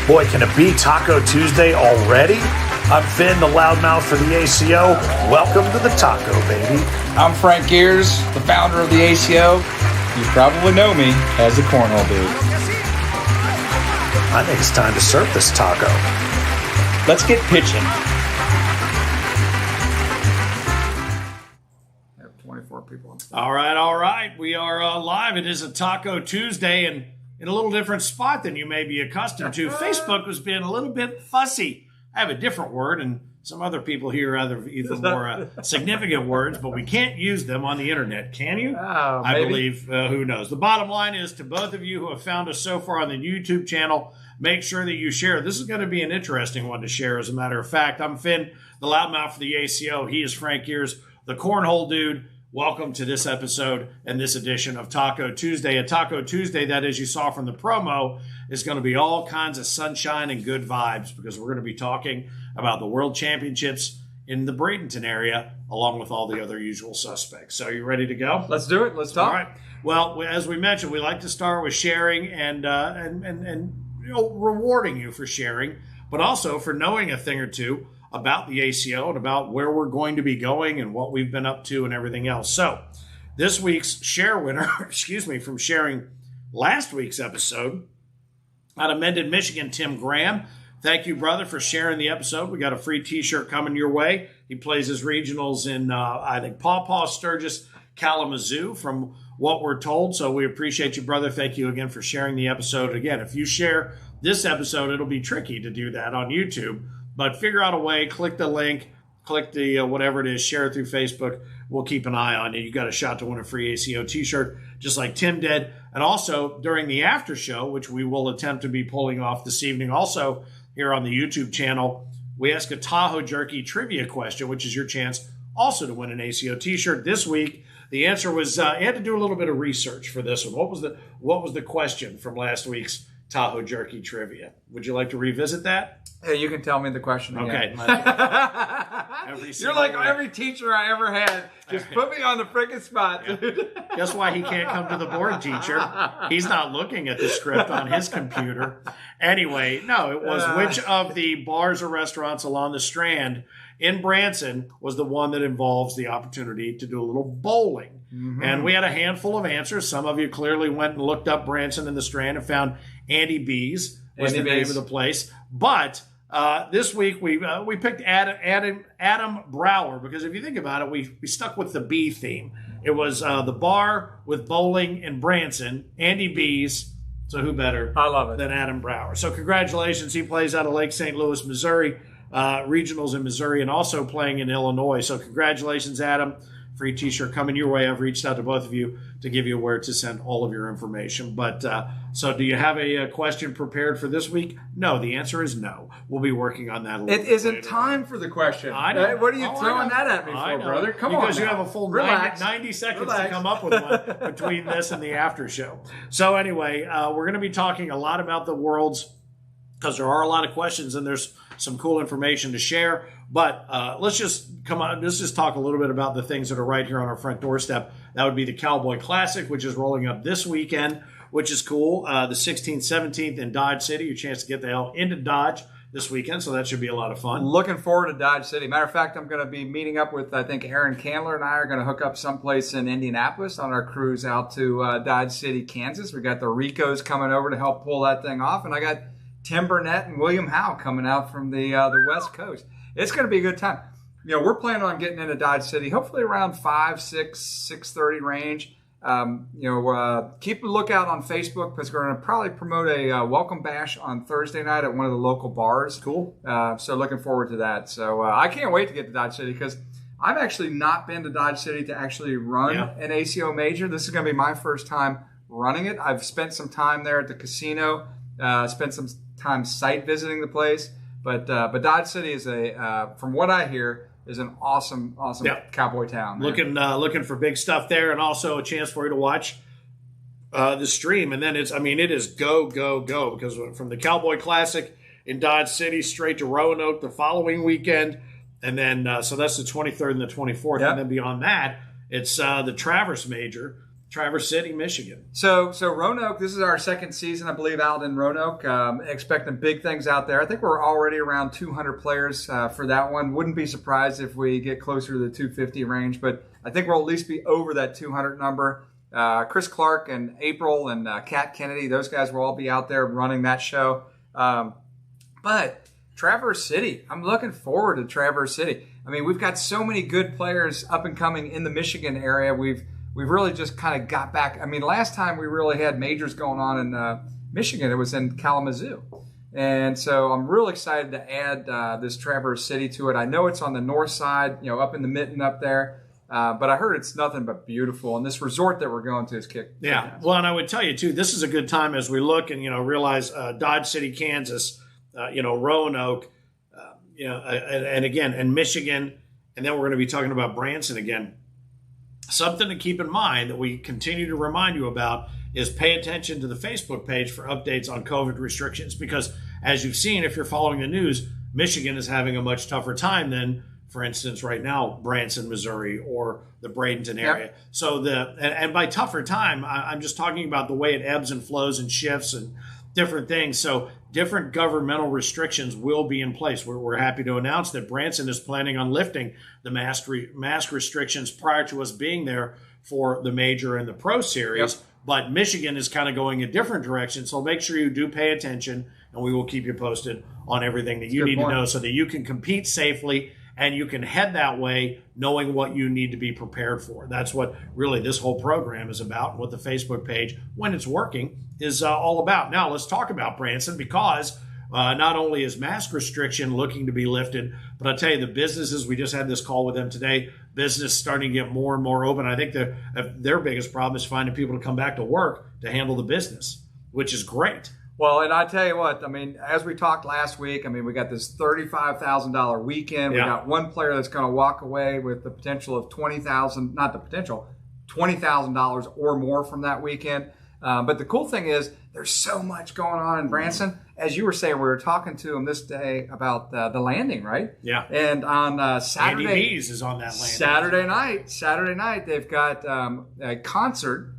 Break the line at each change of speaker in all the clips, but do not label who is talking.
Boy, can it be Taco Tuesday already? I'm Finn, the loudmouth for the ACO. Welcome to the taco, baby.
I'm Frank Gears, the founder of the ACO. You probably know me as the Cornhole dude.
I think it's time to serve this taco.
Let's get pitching. I have 24 people.
All right. We are live. It is a Taco Tuesday and in a little different spot than you may be accustomed to. Facebook was being a little bit fussy. I have a different word, and some other people here have either more significant words, but we can't use them on the internet, can you? I believe. Who knows? The bottom line is to both of you who have found us so far on the YouTube channel, make sure that you share. This is going to be an interesting one to share, as a matter of fact. I'm Finn, the loudmouth for the ACO. He is Frank Gears, the Cornhole dude. Welcome to this episode and this edition of Taco Tuesday. A Taco Tuesday that, as you saw from the promo, is going to be all kinds of sunshine and good vibes because we're going to be talking about the World Championships in the Bradenton area, along with all the other usual suspects. So, are you ready to go?
Let's do it. Let's talk.
All right. Well, as we mentioned, we like to start with sharing and rewarding you for sharing, but also for knowing a thing or two about the ACO and about where we're going to be going and what we've been up to and everything else. So this week's share winner, from sharing last week's episode, out of Mendon, Michigan, Tim Graham. Thank you, brother, for sharing the episode. We got a free T-shirt coming your way. He plays his regionals in, I think, Paw Paw, Sturgis, Kalamazoo, from what we're told. So we appreciate you, brother. Thank you again for sharing the episode. Again, if you share this episode, it'll be tricky to do that on YouTube. But figure out a way, click the link, click the whatever it is, share it through Facebook. We'll keep an eye on it. You got a shot to win a free ACO T-shirt, just like Tim did. And also, during the after show, which we will attempt to be pulling off this evening, also here on the YouTube channel, we ask a Tahoe Jerky trivia question, which is your chance also to win an ACO T-shirt. This week, the answer was, you had to do a little bit of research for this one. What was the question from last week's Tahoe Jerky trivia? Would you like to revisit that?
Hey, you can tell me the question again.
Okay.
You're like every teacher I ever had. Just put me on the freaking spot, dude.
That's why he can't come to the board, teacher. He's not looking at the script on his computer. Anyway, no, it was which of the bars or restaurants along the Strand in Branson was the one that involves the opportunity to do a little bowling. Mm-hmm. And we had a handful of answers. Some of you clearly went and looked up Branson and the Strand and found Andy B's was the name of the place. But this week we picked Adam Brower because if you think about it, we stuck with the B theme. It was the bar with bowling in Branson, Andy B's. So who better than Adam Brower? So congratulations. He plays out of Lake St. Louis, Missouri, regionals in Missouri, and also playing in Illinois. So congratulations, Adam. Free T-shirt coming your way. I've reached out to both of you to give you where to send all of your information. But so do you have a question prepared for this week? No, the answer is no. We'll be working on that a little bit.
It isn't time for the question.
I know.
What are you throwing that at me for, brother? Come on.
Because you have a full 90 seconds to come up with one between this and the after show. So anyway, we're going to be talking a lot about the Worlds because there are a lot of questions and there's some cool information to share. But let's just talk a little bit about the things that are right here on our front doorstep. That would be the Cowboy Classic, which is rolling up this weekend, which is cool. The 16th, 17th in Dodge City. Your chance to get the hell into Dodge this weekend, so that should be a lot of fun.
Looking forward to Dodge City. Matter of fact, I'm going to be meeting up with, I think, Aaron Candler and I are going to hook up someplace in Indianapolis on our cruise out to Dodge City, Kansas. We got the Ricos coming over to help pull that thing off, and I got Tim Burnett and William Howe coming out from the West Coast. It's going to be a good time. You know, we're planning on getting into Dodge City, hopefully around 5, 6, 6:30 range. Keep a lookout on Facebook because we're going to probably promote a welcome bash on Thursday night at one of the local bars.
Cool.
So looking forward to that. So I can't wait to get to Dodge City because I've actually not been to Dodge City to actually run an ACO major. This is going to be my first time running it. I've spent some time there at the casino, spent some time site visiting the place. But Dodge City is from what I hear, is an awesome cowboy town.
Man. Looking for big stuff there, and also a chance for you to watch the stream. And then it is go because from the Cowboy Classic in Dodge City straight to Roanoke the following weekend, and then so that's the 23rd and the 24th, and then beyond that, it's the Traverse Major Traverse City, Michigan.
So Roanoke, this is our second season, I believe, out in Roanoke. Expecting big things out there. I think we're already around 200 players for that one. Wouldn't be surprised if we get closer to the 250 range, but I think we'll at least be over that 200 number. Chris Clark and April and Kat Kennedy, those guys will all be out there running that show. But Traverse City, I'm looking forward to Traverse City. I mean, we've got so many good players up and coming in the Michigan area. We've really just kind of got back. I mean, last time we really had majors going on in Michigan, it was in Kalamazoo. And so I'm really excited to add this Traverse City to it. I know it's on the north side, up in the mitten up there. But I heard it's nothing but beautiful. And this resort that we're going to is kick.
Yeah. Well, and I would tell you, too, this is a good time as we look and, realize Dodge City, Kansas, Roanoke, and again, and Michigan. And then we're going to be talking about Branson again. Something to keep in mind that we continue to remind you about is pay attention to the Facebook page for updates on COVID restrictions. Because as you've seen, if you're following the news, Michigan is having a much tougher time than, for instance, right now, Branson, Missouri, or the Bradenton area. Yep. So and by tougher time, I'm just talking about the way it ebbs and flows and shifts and different things. So different governmental restrictions will be in place. We're happy to announce that Branson is planning on lifting the mask restrictions prior to us being there for the major and the pro series. Yep. But Michigan is kind of going a different direction. So make sure you do pay attention, and we will keep you posted on everything that you need to know so that you can compete safely and you can head that way knowing what you need to be prepared for. That's what really this whole program is about, what the Facebook page, when it's working, is all about. Now, let's talk about Branson, because not only is mask restriction looking to be lifted, but I'll tell you, the businesses, we just had this call with them today, business starting to get more and more open. I think their biggest problem is finding people to come back to work to handle the business, which is great.
Well, and I tell you what, I mean, as we talked last week, I mean, we got this $35,000 weekend.
Yeah.
We got one player that's going to walk away with the potential of $20,000 or more from that weekend. But the cool thing is there's so much going on in Branson. As you were saying, we were talking to him this day about the landing, right?
Yeah.
And on Saturday,
Andy Bees is on that landing.
Saturday night, they've got a concert.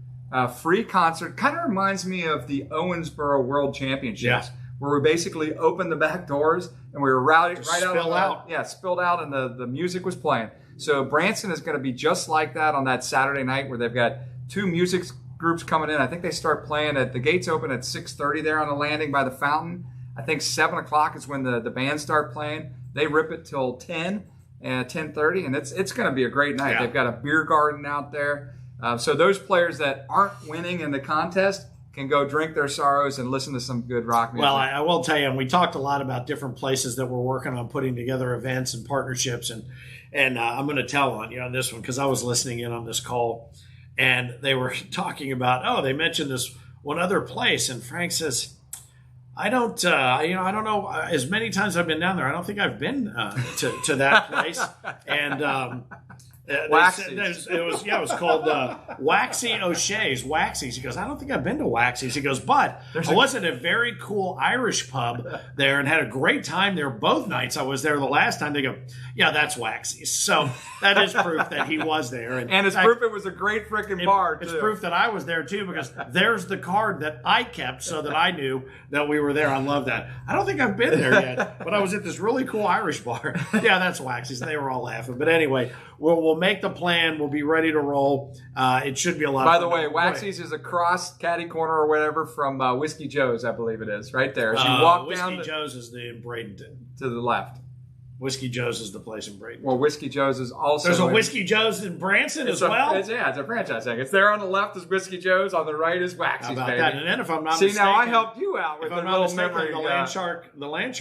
Free concert. Kind of reminds me of the Owensboro World Championships, where we basically opened the back doors and we were spilled out, and the music was playing. So Branson is going to be just like that on that Saturday night, where they've got two music groups coming in. I think they start playing the gates open at 6:30 there on the landing by the fountain. I think 7 o'clock is when the bands start playing. They rip it till 10 and 10:30, and it's going to be a great night. Yeah. They've got a beer garden out there. So those players that aren't winning in the contest can go drink their sorrows and listen to some good rock music.
Well, I will tell you, and we talked a lot about different places that we're working on putting together events and partnerships, and I'm going to tell on you on this one because I was listening in on this call, and they were talking about, they mentioned this one other place, and Frank says, I don't know. As many times I've been down there, I don't think I've been to that place, and. It was called Waxy O'Shea's. Waxy's. He goes, I don't think I've been to Waxy's. He goes, but I was at a very cool Irish pub there and had a great time there both nights I was there the last time. They go, yeah, that's Waxy's. So that is proof that he was there.
And it's proof it was a great freaking bar, too.
It's proof that I was there, too, because there's the card that I kept so that I knew that we were there. I love that. I don't think I've been there yet, but I was at this really cool Irish bar. Yeah, that's Waxy's. They were all laughing. But anyway, we'll make the plan. We'll be ready to roll. It should be a lot of fun.
By the way, Waxy's is across Caddy Corner or whatever from Whiskey Joe's, I believe it is, right there. As you walk down.
Whiskey Joe's is in Bradenton.
To the left.
Whiskey Joe's is the place in Bradenton.
Well, Whiskey Joe's is also.
There's a Whiskey Joe's in Branson as well?
It's a franchise thing. It's there on the left is Whiskey Joe's, on the right is Waxy's.
How about
baby.
that? And then if I'm not mistaken.
See, now I helped you out with the little memory.
The Land Shark bar
Land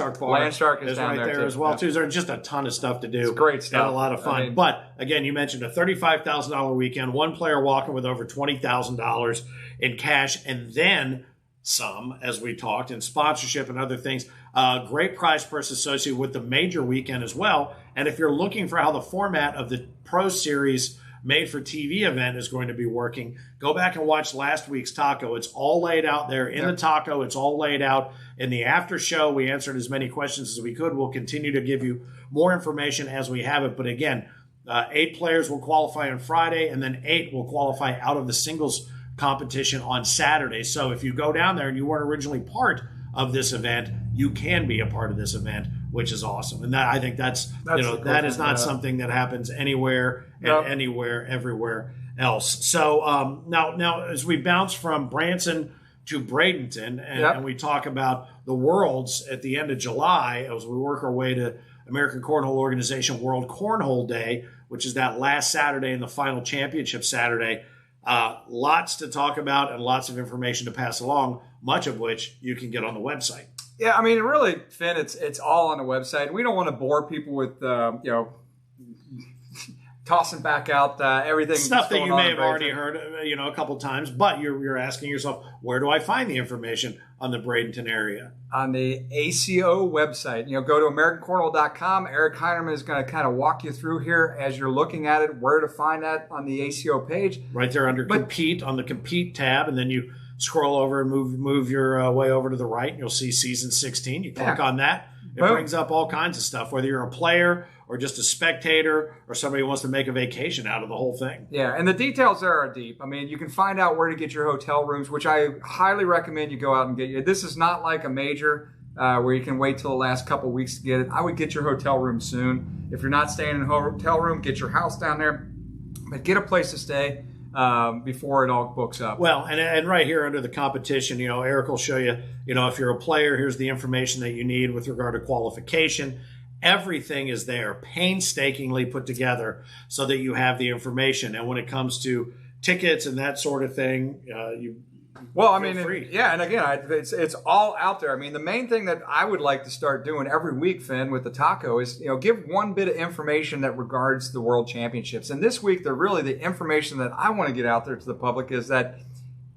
Shark is
right there as well, too. There's just a ton of stuff to do.
It's great stuff.
And a lot of fun. But, again, you mentioned a $35,000 weekend, one player walking with over $20,000 in cash, and then some, as we talked, in sponsorship and other things. Great prize purse associated with the major weekend as well. And if you're looking for how the format of the Pro Series made for TV event is going to be working, go back and watch last week's taco. It's all laid out there in the taco. It's all laid out in the after show. We answered as many questions as we could. We'll continue to give you more information as we have it. But again, 8 players will qualify on Friday, and then 8 will qualify out of the singles competition on Saturday. So if you go down there and you weren't originally part of this event, you can be a part of this event, which is awesome. And that, I think that's that is not something that happens anywhere and anywhere, everywhere else. So now as we bounce from Branson to Bradenton and we talk about the Worlds at the end of July, as we work our way to American Cornhole Organization World Cornhole Day, which is that last Saturday and the final championship Saturday. Lots to talk about and lots of information to pass along, much of which you can get on the website.
Yeah, I mean, really, Finn, it's all on the website. We don't want to bore people with, tossing back out everything.
Stuff that you may have already heard, a couple times, but you're asking yourself, where do I find the information on the Bradenton area?
On the ACO website. Go to AmericanCornhole.com. Eric Heinerman is going to kind of walk you through here as you're looking at it, where to find that on the ACO page.
Right there under Compete, on the Compete tab, and then you scroll over and move your way over to the right, and you'll see Season 16. You click on that. It brings up all kinds of stuff, whether you're a player or just a spectator or somebody who wants to make a vacation out of the whole thing.
Yeah, and the details there are deep. I mean, you can find out where to get your hotel rooms, which I highly recommend you go out and get you. This is not like a major where you can wait till the last couple of weeks to get it. I would get your hotel room soon. If you're not staying in a hotel room, get your house down there. But get a place to stay before it all books up.
Well, and right here under the competition, Eric will show you, if you're a player, here's the information that you need with regard to qualification. Everything is there, painstakingly put together so that you have the information. And when it comes to tickets and that sort of thing, free.
And again, it's all out there. I mean, the main thing that I would like to start doing every week, Finn, with the taco is, give one bit of information that regards the World Championships. And this week, the information that I want to get out there to the public is that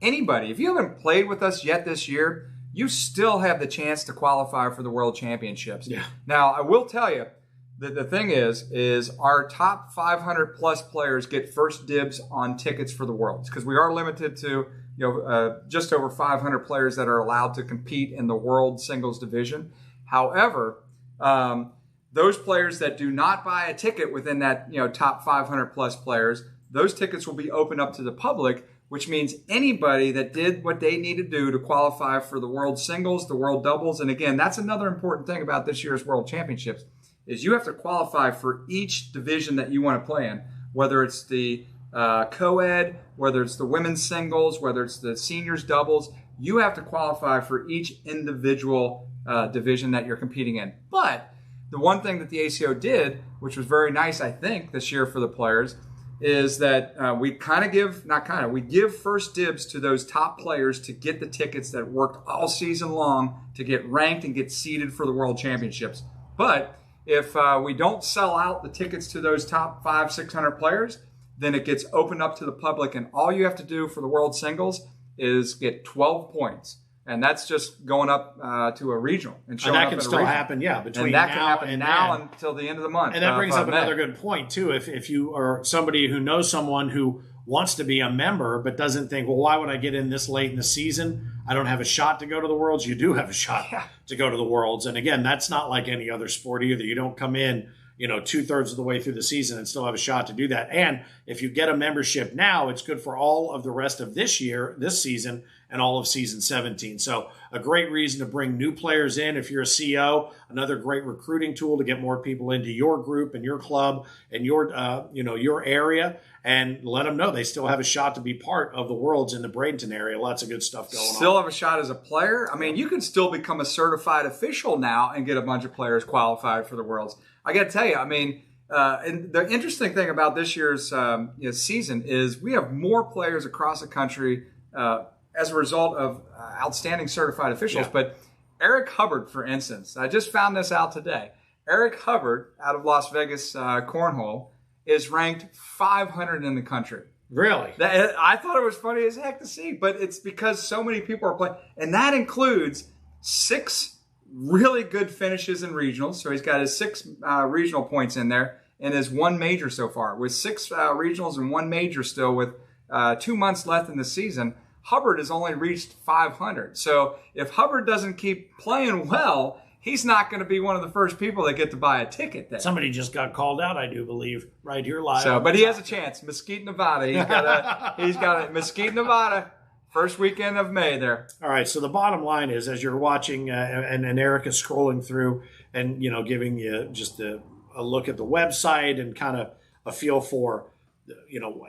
anybody, if you haven't played with us yet this year, you still have the chance to qualify for the World Championships.
Yeah.
Now, I will tell you that the thing is our top 500 plus players get first dibs on tickets for the Worlds, because we are limited to just over 500 players that are allowed to compete in the World Singles Division. However, those players that do not buy a ticket within that top 500 plus players, those tickets will be open up to the public, which means anybody that did what they need to do to qualify for the World Singles, the World Doubles, and again, that's another important thing about this year's World Championships, is you have to qualify for each division that you want to play in, whether it's the co-ed, whether it's the women's singles, whether it's the seniors doubles. You have to qualify for each individual division that you're competing in. But the one thing that the ACO did, which was very nice, I think, this year for the players, is that we give first dibs to those top players to get the tickets that worked all season long to get ranked and get seeded for the World Championships. But if we don't sell out the tickets to those top 500-600 players, then it gets opened up to the public, and all you have to do for the World Singles is get 12 points. And that's just going up to a regional. And
that can still happen, between
now can happen until the end of the month.
And that brings up another good point, too. If you are somebody who knows someone who wants to be a member but doesn't think, well, why would I get in this late in the season? I don't have a shot to go to the Worlds. You do have a shot to go to the Worlds. And, again, that's not like any other sport either. You don't come in 2/3 of the way through the season and still have a shot to do that. And if you get a membership now, it's good for all of the rest of this season, and all of season 17. So a great reason to bring new players in. If you're a CO, another great recruiting tool to get more people into your group and your club and your area, and let them know they still have a shot to be part of the Worlds in the Bradenton area. Lots of good stuff going on.
Still have a shot as a player. I mean, you can still become a certified official now and get a bunch of players qualified for the Worlds. I got to tell you, I mean, and the interesting thing about this year's season is we have more players across the country as a result of outstanding certified officials. Yeah. But Eric Hubbard, for instance, I just found this out today. Eric Hubbard out of Las Vegas Cornhole is ranked 500 in the country.
Really?
I thought it was funny as heck to see, but it's because so many people are playing. And that includes 6 really good finishes in regionals. So he's got his 6 regional points in there and his 1 major so far. With 6 regionals and 1 major still with 2 months left in the season, Hubbard has only reached 500. So if Hubbard doesn't keep playing well, he's not going to be one of the first people that get to buy a ticket there.
Somebody just got called out, I do believe, right here live.
So, but he has a chance. Mesquite, Nevada. He's got a Mesquite, Nevada. First weekend of May there.
All right. So the bottom line is, as you're watching, and Eric is scrolling through and, giving you just a look at the website and kind of a feel for,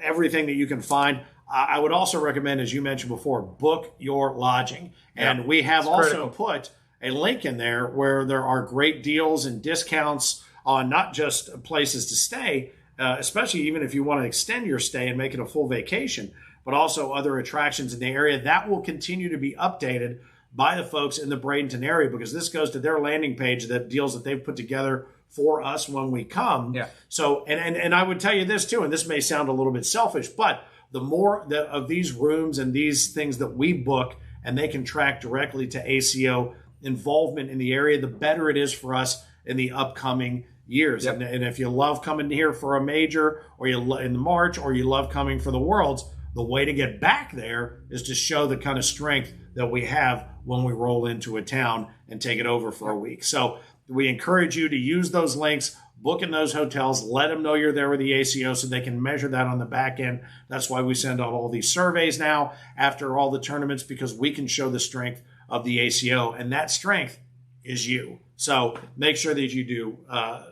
everything that you can find. I would also recommend, as you mentioned before, book your lodging. And we have also put a link in there where there are great deals and discounts on not just places to stay, especially even if you want to extend your stay and make it a full vacation, but also other attractions in the area. That will continue to be updated by the folks in the Bradenton area, because this goes to their landing page, that deals that they've put together for us when we come.
Yeah.
So, and I would tell you this too, and this may sound a little bit selfish, but the more of these rooms and these things that we book and they can track directly to ACO involvement in the area, the better it is for us in the upcoming years.
Yep.
And if you love coming here for a major, or in March, or you love coming for the Worlds, the way to get back there is to show the kind of strength that we have when we roll into a town and take it over for a week. So we encourage you to use those links, book in those hotels, let them know you're there with the ACO so they can measure that on the back end. That's why we send out all these surveys now after all the tournaments, because we can show the strength of the ACO, and that strength is you. So make sure that you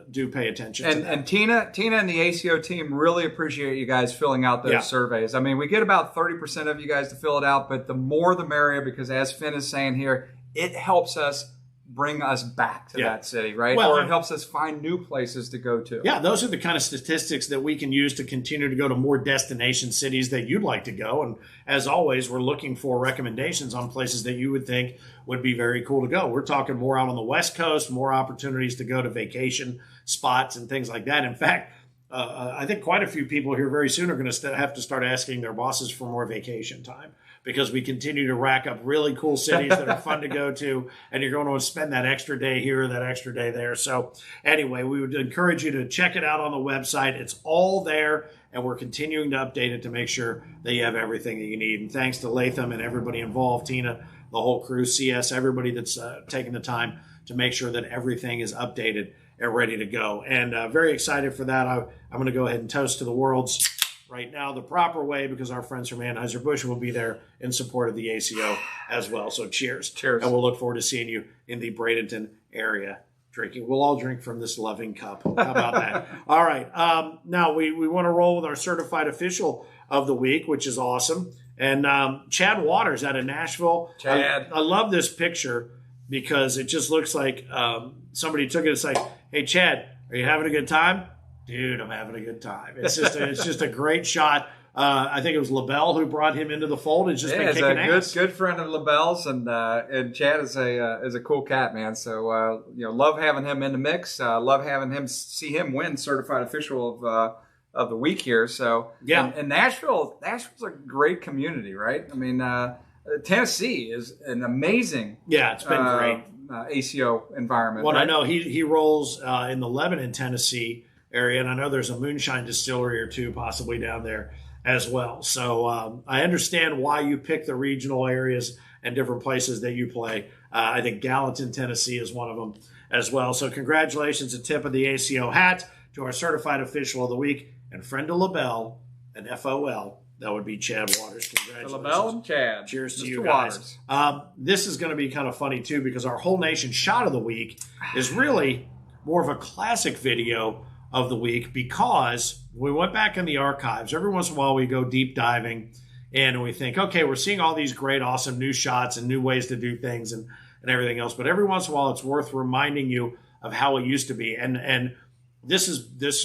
do pay attention to that.
And Tina and the ACO team really appreciate you guys filling out those surveys. I mean, we get about 30% of you guys to fill it out, but the more the merrier, because as Finn is saying here, it helps us bring us back to that city, right?
Well,
or it helps us find new places to go to.
Yeah, those are the kind of statistics that we can use to continue to go to more destination cities that you'd like to go. And as always, we're looking for recommendations on places that you would think would be very cool to go. We're talking more out on the West Coast, more opportunities to go to vacation spots and things like that. In fact, I think quite a few people here very soon are going to have to start asking their bosses for more vacation time, because we continue to rack up really cool cities that are fun to go to, and you're going to spend that extra day here, that extra day there. So anyway, we would encourage you to check it out on the website. It's all there, and we're continuing to update it to make sure that you have everything that you need. And thanks to Latham and everybody involved, Tina, the whole crew, CS, everybody that's taking the time to make sure that everything is updated and ready to go. And very excited for that. I'm going to go ahead and toast to the Worlds right now the proper way, because our friends from Anheuser-Busch will be there in support of the ACO as well. So cheers.
Cheers.
And we'll look forward to seeing you in the Bradenton area drinking. We'll all drink from this loving cup. How about that? All right. Now we want to roll with our certified official of the week, which is awesome. And Chad Waters out of Nashville.
Chad.
I love this picture because it just looks like somebody took it. It's like, hey, Chad, are you having a good time? Dude, I'm having a good time. It's just a great shot. I think it was LaBelle who brought him into the fold. It's just been kicking ass.
Good friend of LaBelle's, and Chad is a cool cat, man. So love having him in the mix. Love having see him win certified official of the week here. So
yeah,
and Nashville's a great community, right? I mean, Tennessee is an amazing.
Yeah, it's been great.
ACO environment.
Well,
right?
I know he rolls in the Lebanon, Tennessee area, and I know there's a moonshine distillery or two possibly down there as well. So I understand why you pick the regional areas and different places that you play. I think Gallatin, Tennessee is one of them as well. So congratulations, a tip of the ACO hat to our certified official of the week and friend of LaBelle and FOL. That would be Chad Waters. Congratulations.
LaBelle and Chad.
Cheers to
Mr.
you guys. This is going to be kind of funny too, because our Whole Nation shot of the week is really more of a classic video of the week, because we went back in the archives. Every once in a while we go deep diving and we think, okay, we're seeing all these great, awesome new shots and new ways to do things and everything else. But every once in a while it's worth reminding you of how it used to be. And this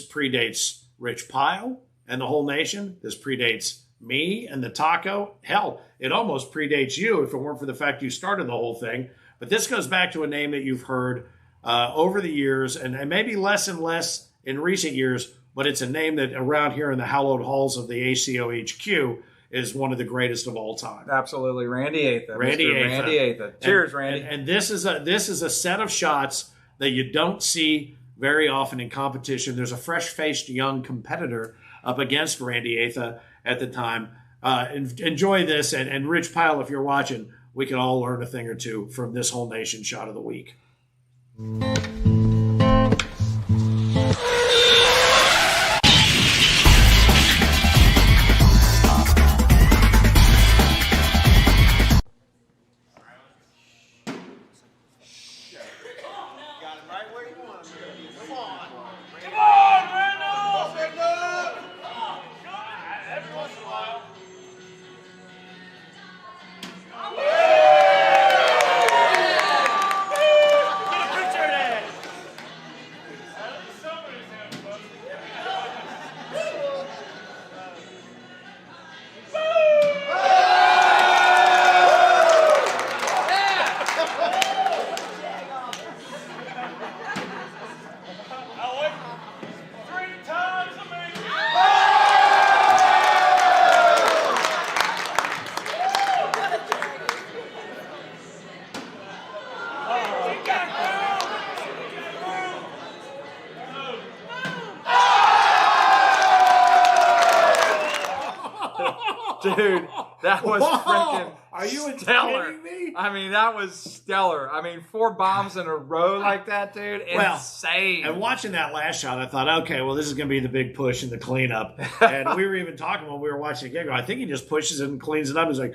predates Rich Pyle and the Whole Nation. This predates me and the Taco. Hell, it almost predates you if it weren't for the fact you started the whole thing. But this goes back to a name that you've heard over the years, and maybe less and less in recent years, but it's a name that around here in the hallowed halls of the ACO HQ is one of the greatest of all time.
Absolutely. Randy Atha.
Randy
Atha. Cheers, Randy.
And this is a set of shots that you don't see very often in competition. There's a fresh-faced young competitor up against Randy Atha at the time. Enjoy this, and Rich Pyle, if you're watching, we can all learn a thing or two from this Whole Nation shot of the week.
Dude, that was freaking
Are you
stellar.
kidding me?
I mean, that was stellar. I mean, 4 bombs in a row like that, dude.
Well,
Insane.
And watching that last shot, I thought, okay, well, this is going to be the big push in the cleanup. And we were even talking when we were watching the game. I think he just pushes it and cleans it up. He's like,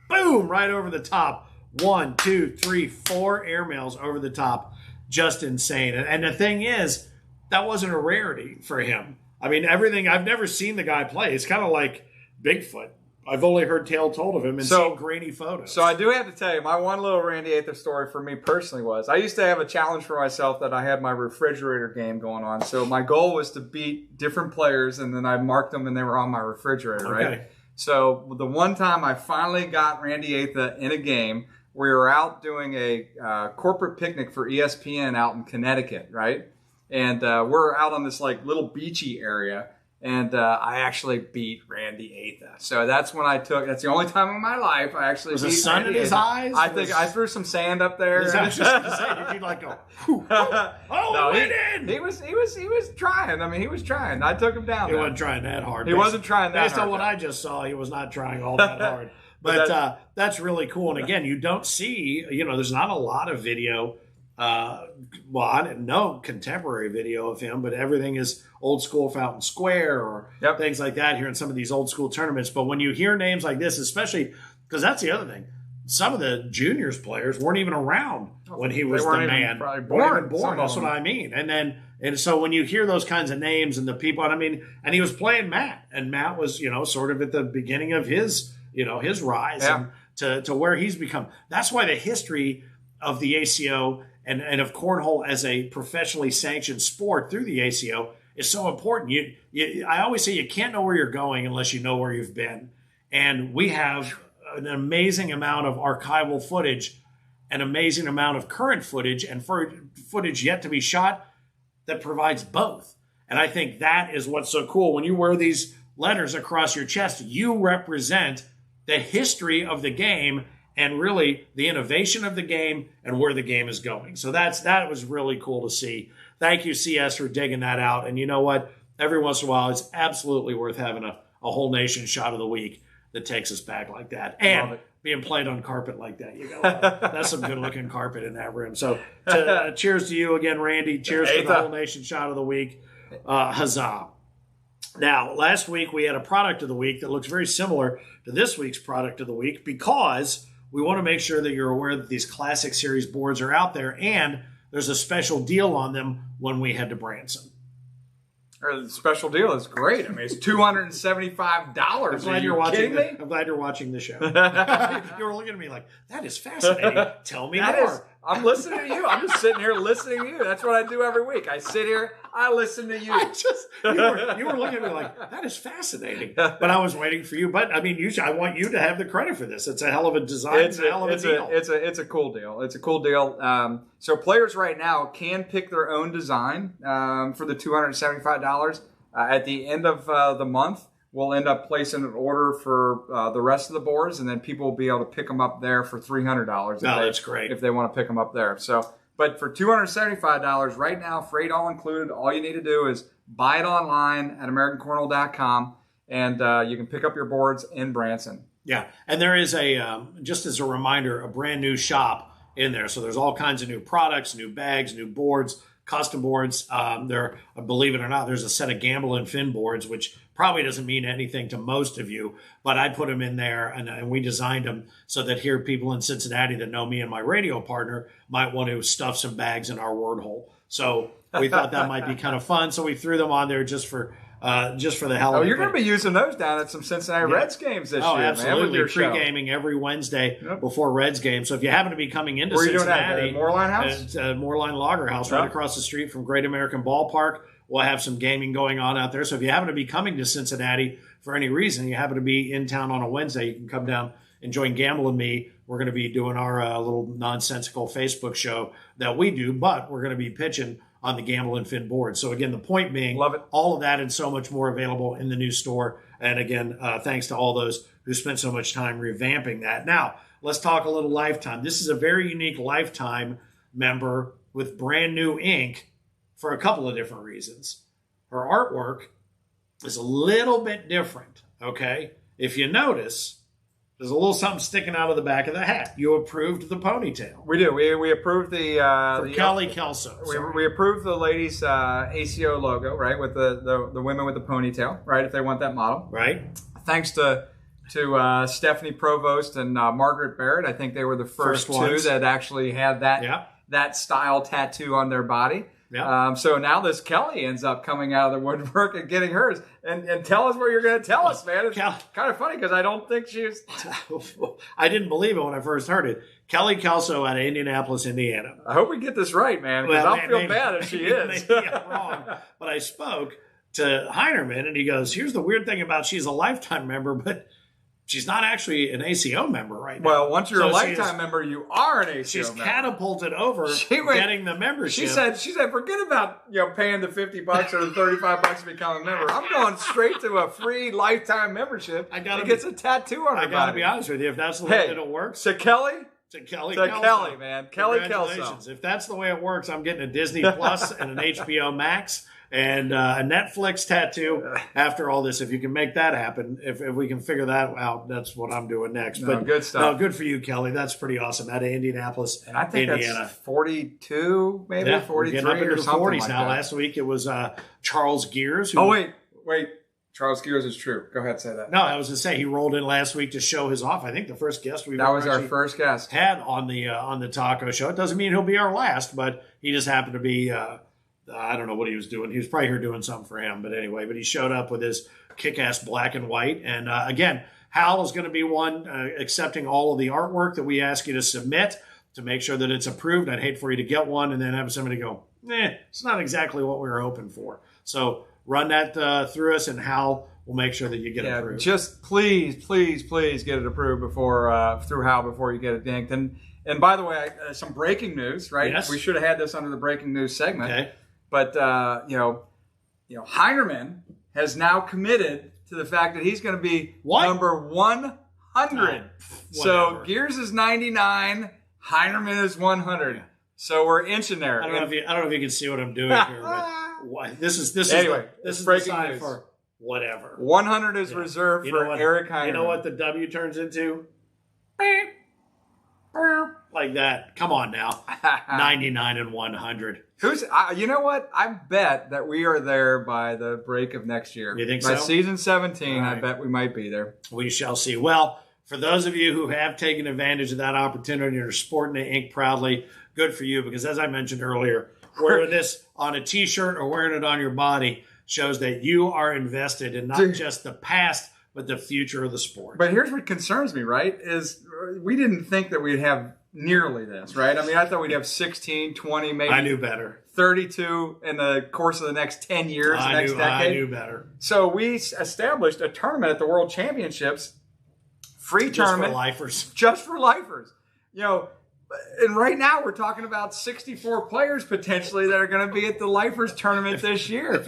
boom, right over the top. 1, 2, 3, 4 airmails over the top. Just insane. And the thing is, that wasn't a rarity for him. I mean, everything, I've never seen the guy play. It's kind of like Bigfoot. I've only heard tale told of him and seen grainy photos.
So I do have to tell you, my one little Randy Aether story for me personally was, I used to have a challenge for myself that I had my refrigerator game going on. So my goal was to beat different players, and then I marked them and they were on my refrigerator, right? So the one time I finally got Randy Aether in a game, we were out doing a corporate picnic for ESPN out in Connecticut, right? And we're out on this like little beachy area. And I actually beat Randy Aether. So that's when that's the only time in my life I actually beat
Randy. Was the sun in his eyes?
I think I threw some sand up there.
I was just going to say, did you like go, no,
he was trying. I mean, he was trying. I took him down.
He wasn't trying that hard.
He wasn't trying that hard.
Based on what I just saw, he was not trying all that hard. But that's really cool. And again, you don't see, there's not a lot of video. Well, I didn't know contemporary video of him, but everything is old school Fountain Square or things like that here in some of these old school tournaments. But when you hear names like this, especially because that's the other thing, some of the juniors players weren't even around when he was the man. Born. That's what I mean. And so when you hear those kinds of names and the people, and he was playing Matt, and Matt was, sort of at the beginning of his, his rise and to where he's become. That's why the history of the ACO and of cornhole as a professionally sanctioned sport through the ACO is so important. I always say you can't know where you're going unless you know where you've been. And we have an amazing amount of archival footage, an amazing amount of current footage, and footage yet to be shot that provides both. And I think that is what's so cool. When you wear these letters across your chest, you represent the history of the game and really the innovation of the game and where the game is going. So that was really cool to see. Thank you, CS, for digging that out. And you know what? Every once in a while, it's absolutely worth having a whole nation shot of the week that takes us back like that. And being played on carpet like that. That's some good-looking carpet in that room. So cheers to you again, Randy. Cheers to the whole nation shot of the week. Huzzah. Now, last week we had a product of the week that looks very similar to this week's product of the week because we want to make sure that you're aware that these Classic Series boards are out there and there's a special deal on them when we head to Branson.
The special deal is great. I mean, it's $275.
I'm glad you're watching the show. You were looking at me like, that is fascinating. Tell me more.
I'm listening to you. I'm just sitting here listening to you. That's what I do every week. I sit here, I listen to you.
You were looking at me like, that is fascinating. But I was waiting for you. But I mean, I want you to have the credit for this. It's a hell of a design. It's a hell of a deal.
It's a cool deal. It's a cool deal. So players right now can pick their own design for the $275. At the end of the month, we'll end up placing an order for the rest of the boards, and then people will be able to pick them up there for $300.
That's great.
If they want to pick them up there. So, but for $275 right now, freight all included, all you need to do is buy it online at AmericanCornhole.com, and you can pick up your boards in Branson.
Yeah, and there is just as a reminder, a brand new shop in there. So there's all kinds of new products, new bags, new boards, custom boards. There, believe it or not, there's a set of Gamble and Finn boards, which probably doesn't mean anything to most of you, but I put them in there, and we designed them so that here people in Cincinnati that know me and my radio partner might want to stuff some bags in our word hole. So we thought that might be kind of fun. So we threw them on there just for the hell of it.
You're going to be using those down at some Cincinnati Reds games this year,
absolutely.
man, with your
Pre-gaming every Wednesday before Reds games. So if you happen to be coming into Cincinnati,
Moorline House?
Moorline Lager House, right across the street from Great American Ballpark. We'll have some gaming going on out there. So if you happen to be coming to Cincinnati for any reason, you happen to be in town on a Wednesday, you can come down and join Gamble and me. We're going to be doing our little nonsensical Facebook show that we do, but we're going to be pitching on the Gamble and Finn board. So again, the point being,
love it.
All of that and so much more available in the new store. And again, thanks to all those who spent so much time revamping that. Now, let's talk a little Lifetime. This is a very unique Lifetime member with brand new ink for a couple of different reasons. Her artwork is a little bit different, okay? If you notice, there's a little something sticking out of the back of the hat. You approved the ponytail.
We do. We approved the
Kelly Kelso.
We approved the ladies' ACO logo, right, with the women with the ponytail, right, if they want that model.
Right.
Thanks to Stephanie Provost and Margaret Barrett. I think they were the first two that actually had that style tattoo on their body.
Yeah.
So now this Kelly ends up coming out of the woodwork and getting hers. And tell us what you're going to tell us, man. It's kind of funny because I don't think she's...
I didn't believe it when I first heard it. Kelly Kelso out of Indianapolis, Indiana.
I hope we get this right, man, because I'll feel bad if she is.
Maybe I'm wrong. But I spoke to Heinerman, and he goes, here's the weird thing about she's a Lifetime member, but she's not actually an ACO member right now.
Well, once you're a Lifetime member, you are an ACO
she's
member.
Catapulted over getting the membership.
She said, forget about paying the $50 or the $35 to become a member. I'm going straight to a free Lifetime membership. It gets a tattoo on her body.
I got to be honest with you. If that's the way that it works.
To Kelly, man. Kelly
Congratulations.
Kelso.
If that's the way it works, I'm getting a Disney Plus and an HBO Max and a Netflix tattoo after all this. If you can make that happen, if we can figure that out, that's what I'm doing next. But
good stuff.
No, good for you, Kelly. That's pretty awesome. Out of Indianapolis,
and I think
Indiana.
That's 42, maybe 43
getting up into
or
the
something
40s
like
now.
that.
Last week it was Charles Gears.
Wait. Charles Gears is true. Go ahead, say that.
No, I was to say he rolled in last week to show his off. I think the first guest
that was our first guest
had on the taco show. It doesn't mean he'll be our last, but he just happened to be. I don't know what he was doing. He was probably here doing something for him, but anyway. But he showed up with his kick-ass black and white, and again, Hal is going to be one accepting all of the artwork that we ask you to submit to make sure that it's approved. I'd hate for you to get one and then have somebody go, it's not exactly what we were hoping for. So run that through us, and Hal will make sure that you get it approved.
Just please get it approved through Hal before you get it dinked. And by the way, some breaking news, right?
Yes.
We should have had this under the breaking news segment.
Okay.
But Heinerman has now committed to the fact that he's going to be number 100. So Gears is 99, Heinerman is 100. So we're inching there.
I don't know if you can see what I'm doing here, but this is
breaking
the sign
news.
for whatever.
100 is reserved for Eric Heinerman.
You know what the W turns into? Like that. Come on now. 99 and 100.
You know what? I bet that we are there by the break of next year.
You think
by
so?
Season 17,
right.
I bet we might be there.
We shall see. Well, for those of you who have taken advantage of that opportunity and are sporting the ink proudly, good for you, because as I mentioned earlier, wearing this on a T-shirt or wearing it on your body shows that you are invested in not just the past, but the future of the sport.
But here's what concerns me, right, is we didn't think that we'd have nearly this, right? I mean, I thought we'd have 16, 20, maybe.
I knew better.
32 in the course of the next 10 years, next decade.
I knew better.
So we established a tournament at the World Championships, free tournament. Just for lifers. And right now we're talking about 64 players potentially that are going to be at the Lifers tournament this year.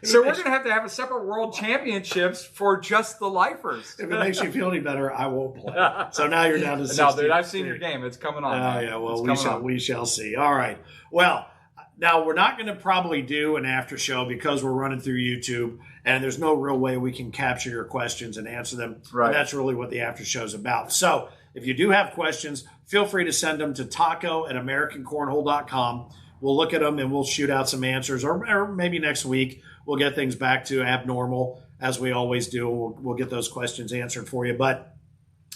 So we're going to have a separate World Championships for just the Lifers.
If it makes you feel any better, I won't play. So now you're down to 60.
No, dude, I've seen your game. It's coming on.
Yeah, well, we shall see. All right. Well, Now, we're not going to probably do an after show because we're running through YouTube and there's no real way we can capture your questions and answer them.
Right.
And that's really what the after show is about. So if you do have questions, feel free to send them to taco@americancornhole.com. We'll look at them and we'll shoot out some answers, or maybe next week we'll get things back to abnormal as we always do. We'll get those questions answered for you. But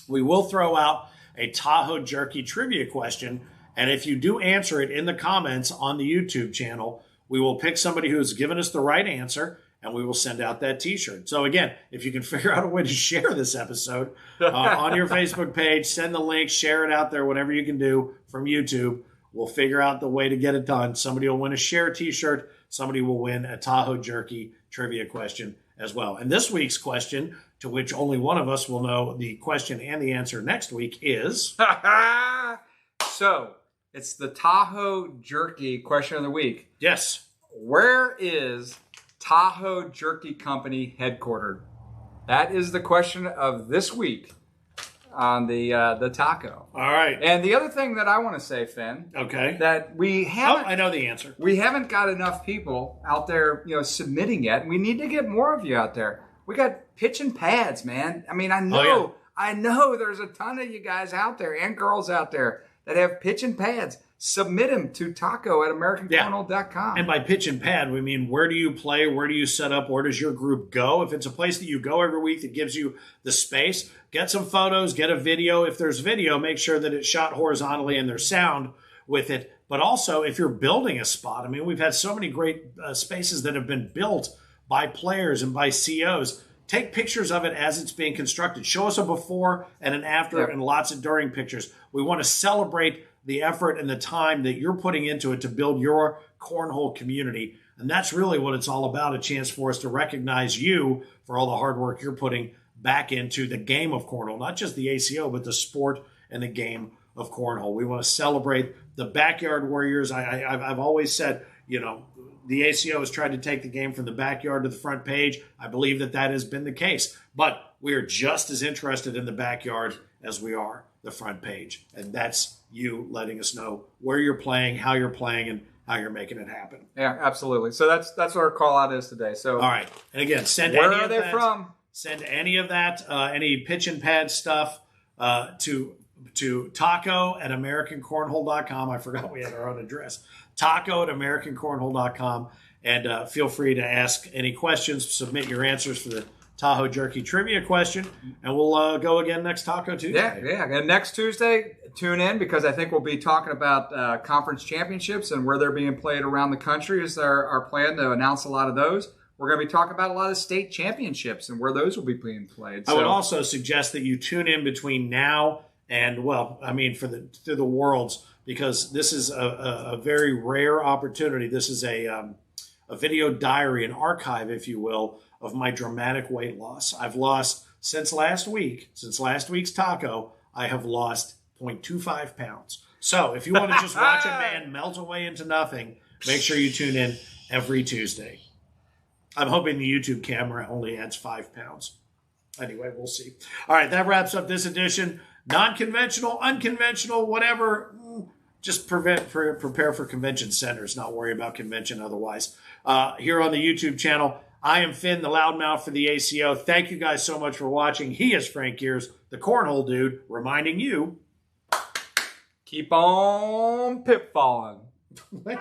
we will throw out a Tahoe Jerky trivia question. And if you do answer it in the comments on the YouTube channel, we will pick somebody who has given us the right answer and we will send out that t-shirt. So again, if you can figure out a way to share this episode on your Facebook page, send the link, share it out there, whatever you can do from YouTube. We'll figure out the way to get it done. Somebody will win a share t-shirt. Somebody will win a Tahoe Jerky trivia question as well. And this week's question, to which only one of us will know the question and the answer next week, is...
So, it's the Tahoe Jerky question of the week.
Yes.
Where is Tahoe Jerky Company headquartered? That is the question of this week on the taco.
All right.
And the other thing that I want to say, Finn,
okay,
that we haven't.
Oh, I know the answer.
We haven't got enough people out there, submitting yet. We need to get more of you out there. We got pitching pads, man. I mean, I know there's a ton of you guys out there and girls out there that have pitch and pads. Submit them to taco@americancornhole.com.
And by pitch and pad, we mean, where do you play? Where do you set up? Where does your group go? If it's a place that you go every week that gives you the space, get some photos, get a video. If there's video, make sure that it's shot horizontally and there's sound with it. But also, if you're building a spot, I mean, we've had so many great spaces that have been built by players and by COs. Take pictures of it as it's being constructed. Show us a before and an after and lots of during pictures. We want to celebrate the effort and the time that you're putting into it to build your cornhole community. And that's really what it's all about, a chance for us to recognize you for all the hard work you're putting back into the game of cornhole, not just the ACO, but the sport and the game of cornhole. We want to celebrate the backyard warriors. I've always said, the ACO has tried to take the game from the backyard to the front page. I believe that has been the case. But we are just as interested in the backyard as we are the front page. And that's you letting us know where you're playing, and how you're making it happen.
Yeah, absolutely. So that's what our call out is today. So
all right. And again, send
where
any
are
of
they
that,
from?
Send any of that, any pitch and pad stuff to taco@americancornhole.com. I forgot we had our own address. taco@americancornhole.com. And feel free to ask any questions, submit your answers for the Tahoe Jerky trivia question, and we'll go again next Taco Tuesday.
Yeah. And next Tuesday, tune in because I think we'll be talking about conference championships and where they're being played around the country is our plan to announce a lot of those. We're going to be talking about a lot of state championships and where those will be being played.
I would also suggest that you tune in between now and, through the Worlds, because this is a very rare opportunity. This is a video diary, an archive, if you will, of my dramatic weight loss. I've lost, since last week's taco, I have lost 0.25 pounds. So if you want to just watch a man melt away into nothing, make sure you tune in every Tuesday. I'm hoping the YouTube camera only adds 5 pounds. Anyway, we'll see. All right, that wraps up this edition. Non-conventional, unconventional, whatever. Just prepare for convention centers, not worry about convention otherwise. Here on the YouTube channel, I am Finn, the loudmouth for the ACO. Thank you guys so much for watching. He is Frank Gears, the Cornhole Dude, reminding you,
keep on pitfalling.
Wait.